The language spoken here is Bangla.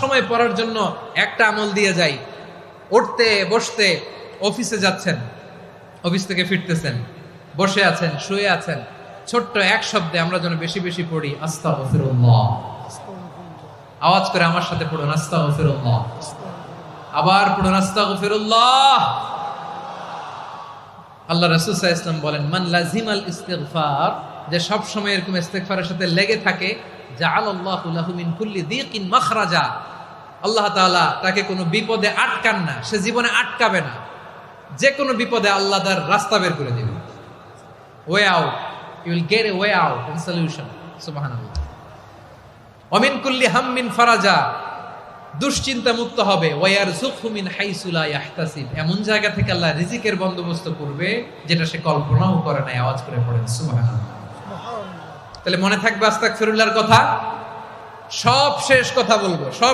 সময় পড়ার জন্য একটা আমল দিয়ে যাই। উঠতে বসতে, অফিসে যাচ্ছেন, অফিস থেকে ফিরতেছেন, বসে আছেন, শুয়ে আছেন, ছোট্ট এক শব্দে আমরা যেন বেশি বেশি পড়ি আস্তাগফিরুল্লাহ। আওয়াজ করে আমার সাথে পড়ুন আস্তাগফিরুল্লাহ। আবার পড়ুন আস্তাগফিরুল্লাহ। আল্লাহ রাসূল সাল্লাল্লাহু আলাইহি ওয়াসাল্লাম বলেন, মান লাজিমাল ইস্তিগফার, যে সব সময় এরকম ইস্তিগফারের সাথে লেগে থাকে, জাআলাল্লাহু লাহু মিন কুল্লি যিকিন মাখরাজা, আল্লাহ তাআলা তাকে কোনো বিপদে আটকান না, সে জীবনে আটকাবে না। যে কোনো বিপদে আল্লাহ তার রাস্তা বের করে দিবেন, way out, you will get a way out and solution. সুবহানাল্লাহ। ওয়া মিন কুল্লি হাম্মিন ফারাজা, দুশ্চিন্তা মুক্ত হবে। ওয়ারযুকহু মিন হাইসু লা ইয়াহতাসিব, এমন জায়গা থেকে আল্লাহ রিজিকের বন্দোবস্ত করবে যেটা সে কল্পনাও করে নাই। আওয়াজ করে পড়েন সুবহানাল্লাহ। তাহলে মনে থাকবে আস্তাগফিরুল্লাহর কথা। সব শেষ কথা বলবো, সব